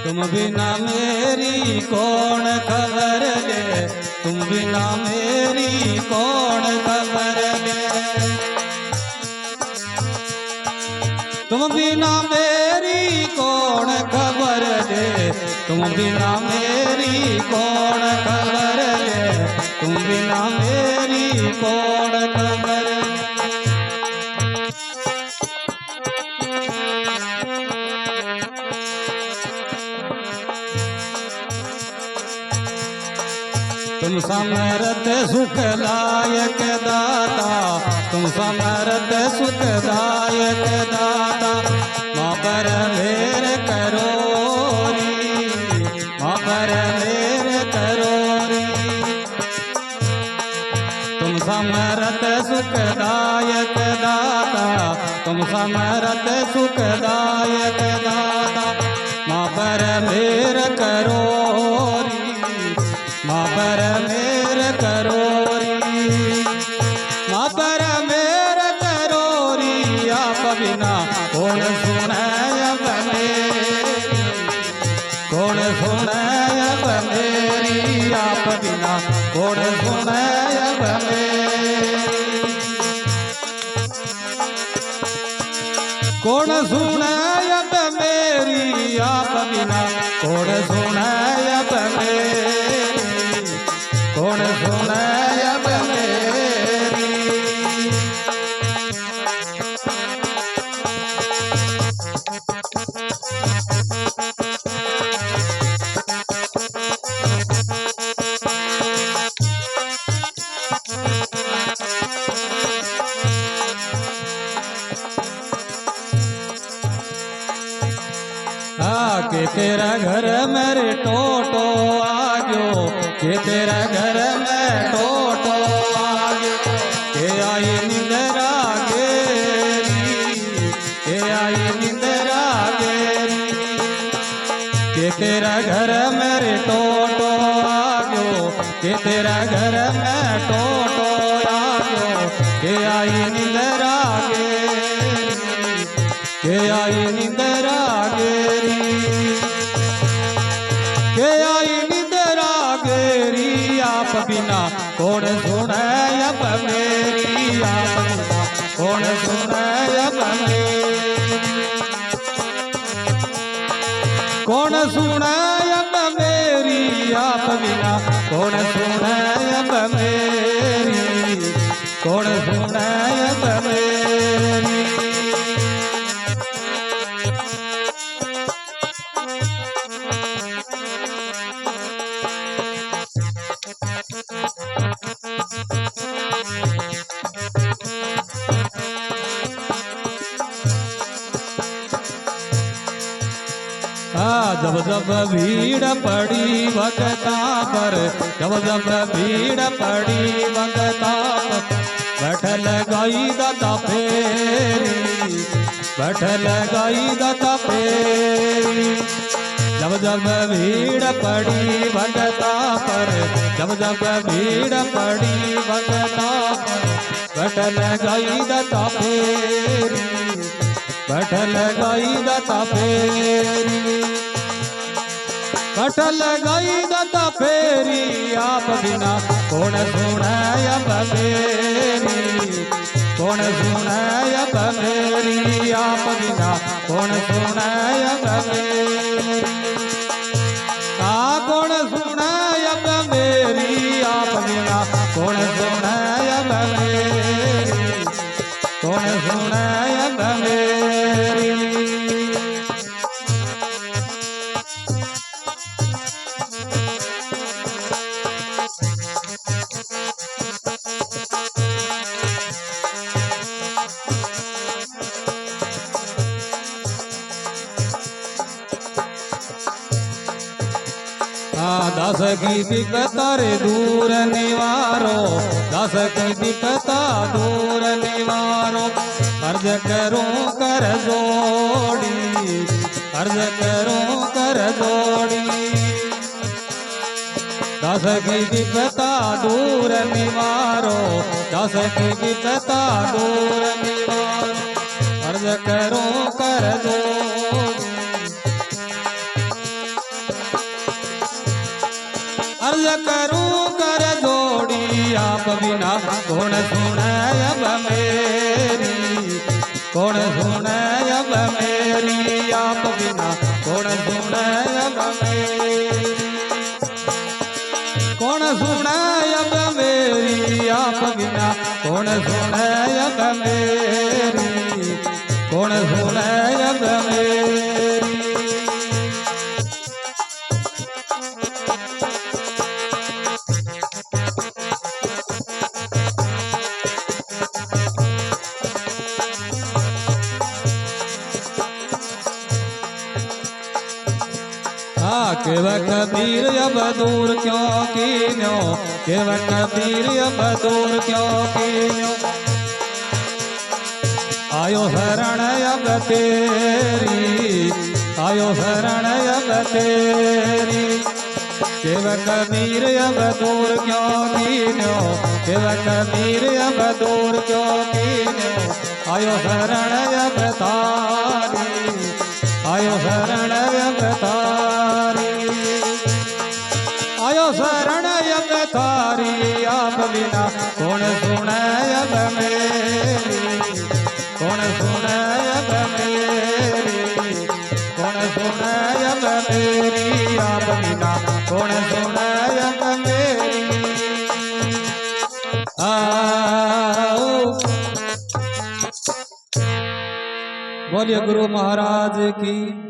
तुम बिना मेरी कौन खबर ले, तुम बिना मेरी कौन खबर ले, तुम बिना मेरी कौन खबर ले, तुम बिना मेरी कौन खबर ले, तुम बिना मेरी कौन खबर ले। तुम समर्थ सुखदायक दाता, तुम समर्थ सुखदायक दाता, माँ पर मेर करो री, माँ पर मेर करो री। तुम समर्थ सुखदायक दाता, तुम समर्थ सुखदायक दाता, माँ पर मेर करो री, माँ पर मेर करो री, माँ पर मेर करो री। आप बिना कौन सुने अब मेरी, कौन सुने अब मेरी, आप बिना कौन सुने अब मेरी, कौन सुने अब मेरी, आप बिना कौन सुने अब मेरी, कौन सुने अब मेरी। के तेरा घर मेरे टोटो आ गयो, के तेरा घर में टोटो आ गयो, के आई निंदरा गेरी, के आई निंदरा गेरी, के तेरा घर मेरे टोटो आ गयो, के तेरा घर में टोटो आ गयो, के आई निंदरा गेरी, के आई निंदरा गेरी, के आई निंदरा गेरी। आप बिना कौन सुने अब मेरी, आप बिना कौन सुने अब मेरी, कौन सुने अब मेरी, आप बिना कौन सुने अब मेरी, कौन सुने अब मेरी। जब जब भीड़ पड़ी भगता पर, जब जब भीड़ पड़ी भगता पर, बैठल गई दाता फेरी, बैठल गई दाता फेरी। जब जब भीड़ पड़ी भगता पर, जब जब भीड़ पड़ी भगता पर, बैठल गई दाता फेरी, बैठल गई दाता फेरी, बैठल गई दाता फेरी। आप बिना कौन सुने अब मेरी, कौन सुने अब मेरी, आप बिना कौन सुने अब मेरी, कौन सुने अब मेरी, आप बिना कौन सुने अब मेरी, कौन सुने अब मेरी। दास की विपता रे दूर निवारो, दास की विपता दूर निवारो, अर्ज करूं कर जोड़ी, अर्ज करूं कर जोड़ी। दास की विपता दूर निवारो, दास की विपता दूर निवारो, अर्ज करूं कर जोड़ी, बिना कौन सुने अब मेरी, कौन सुने अब मेरी, आप बिना कौन सुने अब मेरी, कौन सुने अब मेरी, आप बिना कौन सुने अब मेरी, कौन सुने अब मेरी। केव कबीर अब दूर क्यों कीन्यो, केव कबीर अब दूर क्यों कीन्यो, आयो शरण अब तेरी, आयो शरण अब तेरी, केव कबीर अब दूर क्यों कीन्यो, केव कबीर अब दूर क्यों कीन्यो, आयो शरण अब तारी, आयो शरण अब तारी, आयो शरण अब तारी, आप बिना कौन सुने अब मेरी, कौन सुने अब मेरी, कौन सुने अब मेरी, आप बिना कौन सुने अब मेरी। बोलिए गुरु महाराज की।